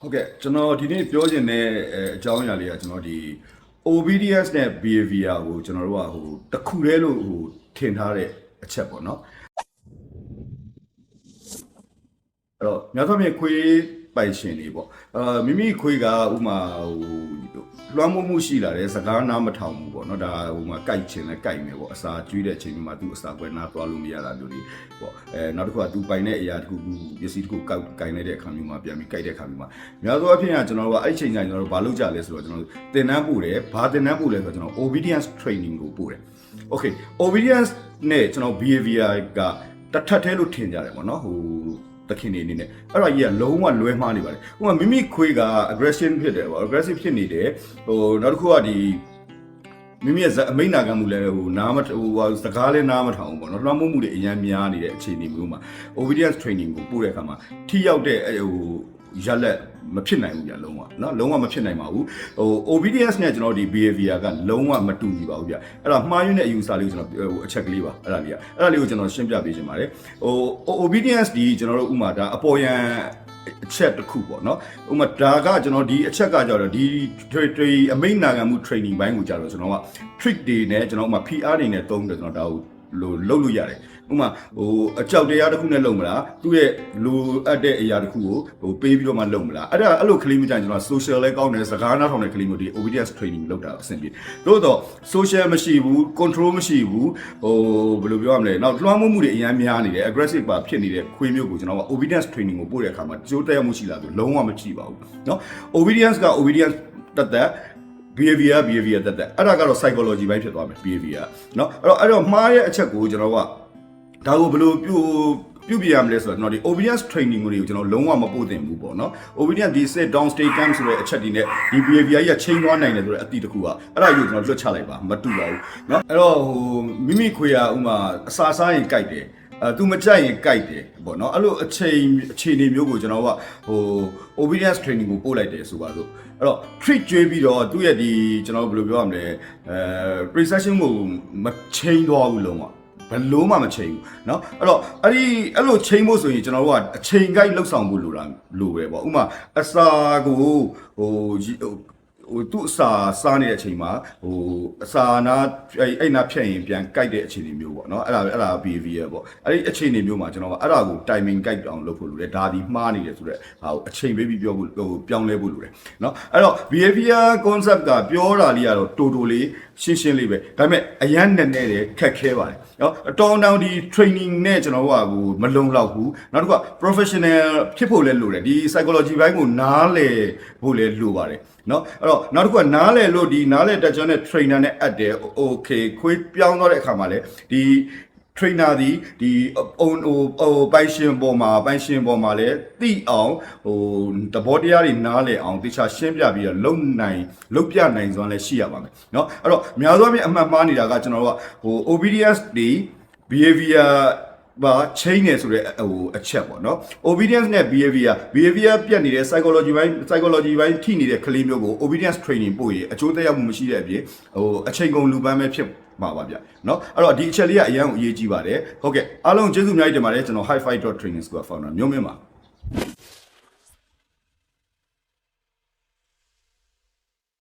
ဟုတ်ကဲ့ကျွန်တော်ဒီနေ့ပြောချင်တဲ့အကြောင်းအရာလေးကကျွန်တော်ဒီ obedience နဲ့ behavior ကိုကျွန်တော်တို့ကတစ်ခုတည်းလို့ထင်ထားတဲ့အချက်ပေါ့နော်အဲ့တော့များသောအားဖြင့်ခွေးပိုင်ရှင်တွေပေါ့မိမိခွေးကဥမာလွှမ်းမိုးမှုရှိလာတယ်စကားနားမထောင်ဘူးပေါ့နော်ဒါကြိုက်ချင်လဲကြိုက်မယ်ပေါ့အစာကျွေးတဲ့အချိန်မှာသူ့အစာကွယ်နားသွားလို့မရတာမျိုးတွေပေါ့နောက်တစ်ခုကသူပိုင်တဲ့အရာတစ်ခုပစ္စည်းတစ်ခုကောက်ကင်လိုက်တဲ့အခါမျိုးမှာပြန်ပြီးကြိုက်တဲ့အခါမျိုးမှာများသောအားဖြင့်ကကျွန်တော်တို့ကအဲ့ချိန်ကျရင်ကျွန်တော်တို့ဘာလုပ်ကြလဲဆိုတော့ကျွန်တော်တို့သင်တန်းပို့တယ်ဘာသင်တန်းပို့လဲဆိုတော့ကျွန်တော် obedience training ကိုပို့တယ် okay obedience နဲ့ကျွန်တော် behavior ကတစ်ထပ်သေးလို့ထင်ကြတယ်ပေါ့နော်တခင်နေနေနဲ့အဲ့တော့ကြီးကလုံးဝလွဲမှားနေပါတယ်ဥပမာမိမိခွေးက aggression ဖြစ်တယ်ပေါ့ aggressive ဖြစ်နေတယ်နောက်တစ်ခုကဒီမိမိရဲ့အမိန့်နာခံမှုလည်းနားမစကားလည်းနားမထောင်ဘူးပေါ့နော်လွှမ်းမိုးမှုတွေအများများနေတဲ့အခြေအနေမျိုးမှာ obedience training ကိုပို့တဲ့အခါမှာထိရောက်တဲ့ရလက်မဖြစ်နိုင်ဘူးဗျာလုံးဝเนาะလုံးဝမဖြစ်နိုင်ပါဘူးobedience နဲ့ကျွန်တော်ဒီ behavior ကလုံးဝမတူညီပါဘူးဗျာအဲ့တော့မှားယွင်းတဲ့အယူအဆလေးကိုကျွန်တော်အချက်ကလေးပါအဲ့ဒါလေးကိုကျွန်တော်ရှင်းပြပေးချင်ပါတယ်obedience ဒီကျွန်တော်တို့ဥမာဒါအပေါ်ယံအချက်တစ်ခုပေါ့နော်ဥမာဒါကကျွန်တော်ဒီအချက်ကကြတော့ဒီအမိန့်နာခံမှု training ဘိုင်းကိုကြတော့ကျွန်တော်က trick တွေနဲ့ကျွန်တော်ဥမာ PR တွေနဲ့တုံးတယ်ကျွန်တော်ဒါကိုလုပ်လို့ရတယ်ဥမာအကြောက်တရားတစ်ခုနဲ့လုပ်မလားသူ့ရဲ့လိုအပ်တဲ့အရာတစ်ခုကိုပေးပြီးတော့မှလုပ်မလားအဲ့လိုကလေးမျိုးကြရင်ကျွန်တော် social လဲကောင်းတယ်စကားနားထောင်တဲ့ကလေးမျိုးဒီ obedience training လုပ်တာအဆင်ပြေသို့တော့ social မရှိဘူး control မရှိဘူးဘယ်လိုပြောရမလဲနောက်လွှမ်းမိုးမှုတွေအများများနေတယ် aggressive ပါဖြစ်နေတဲ့ခွေးမျိုးကိုကျွန်တော်က obedience training ကိုပို့တဲ့အခါမှာကြိုးတက်ရမှုရှိလာဆိုလုံးဝမကြည့်ပါဘူးเนาะ obedience က obedience တက်behavior တက်အဲ့ဒါကတော့ psychology ဘိုင်းဖြစ်သွားမယ် behavior เนาะအဲ့တော့မှားရဲ့အချက်ကိုကျွန်တော်ကဒါကိုဘယ်လိုပြုပြရမလဲဆိုတော့ကျွန်တော်ဒီ obedience training တွေကိုကျွန်တော်လုံးဝမပို့သင့်ဘူးပေါ့နော် obedience ဒီ sit down stay calm ဆိုတဲ့အချက်ဒီနဲ့ဒီ behavior ကြီးကချိန်သွားနိုင်တယ်ဆိုတဲ့အသည့်တစ်ခုကအဲ့ဒါကိုကျွန်တော်လွတ်ချလိုက်ပါမတူပါဘူးเนาะအဲ့တော့မိမိခွေရဥမာအစာစားရင်ကြိုက်တယ်သူမကြိုက်ရင်ကြိုက်တယ်ပေါ့နော်အဲ့လိုအခြေအနေမျိုးကိုကျွန်တော်ကobedience training ကိုပို့လိုက်တယ်ဆိုပါစို့အဲ့တော့ treat ကျွေးပြီးတော့သူ့ရဲ့ဒီကျွန်တော်ဘယ်လိုပြောရမလဲ precision ကိုမချိန်သွားဘူးလုံးဝဘယ်လုံးမှမချိန်ဘူးเนาะအဲ့တော့အဲ့လိုချိန်ဖို့ဆိုရင်ကျွန်တော်တို့ကအချိန်ကိုက်လှုပ်ဆောင်ဖို့လိုပဲပေါ့ဥပမာအစာကိုသူ့အစာစားနေတဲ့အချိန်မှာအစာနာအဲ့နာဖြတ်ရင်ပြန်ကြိုက်တဲ့အခြေအနေမျိုးပေါ့နော်အဲ့ဒါ behavior ပေါ့အဲ့ဒီအခြေအနေမျိုးမှာကျွန်တော်ကအဲ့ဒါကို timing ကြိုက်အောင်လုပ်ဖို့လိုတယ်ဒါဒီမှားနေတယ်ဆိုတော့ဟာအချိန်ပေးပြီးပြောဖို့ပြောင်းလဲဖို့လိုတယ်နော်အဲ့တော့ behavior concept ကပြောတာလေးကတော့တိုလေးရှင်းလေးပဲဒါပေမဲ့အရန်နဲ့တယ်ခက်ခဲပါတယ်နော်အတော်တောင်ဒီ training နဲ့ကျွန်တော်တို့ကမလုံလောက်ဘူးနောက်တစ်ခုက professional ဖြစ်ဖို့လည်းလိုတယ်ဒီ psychology ဘိုင်းကိုနားလည်ဖို့လည်းလိုပါတယ်နော်အဲ့တော့နောက်တစ်ခုကနားလည်လို့ဒီနားလည်တက်ကြွတဲ့ trainer နဲ့အပ်တယ် okay ခွေးပြောင်းသွားတဲ့အခါမှာလည်းဒီ trainer ဒီပိုင်ရှင်ပေါ်မှာလည်းသိအောင်သဘောတရားတွေနားလည်အောင်တခြားရှင်းပြပြီးတော့လုပ်ပြနိုင်စွမ်းလည်းရှိရပါမယ်เนาะအဲ့တော့များသောအားဖြင့်အမှတ်မှားနေတာကကျွန်တော်တို့ကobedience တွေ behavior ဘာချိန်နေဆိုတဲ့အချက်ပေါ့နော် obedience နဲ့ behavior ပြတ်နေတဲ့ psychology ဘိုင်းထိနေတဲ့ကလေးမျိုးကို obedience training ပို့ရင်အကျိုးသက်ရောက်မှုမရှိတဲ့အပြင်အချိန်ကုန်လူပန်းပဲဖြစ်မှာပါဗျเนาะအဲ့တော့ဒီအချက်လေးကအရန်ကိုအရေးကြီးပါတယ်ဟုတ်ကဲ့အားလုံးကျေးဇူးအများကြီးတင်ပါတယ်ကျွန်တော် high five.training school founder မျိုးမင်းပါ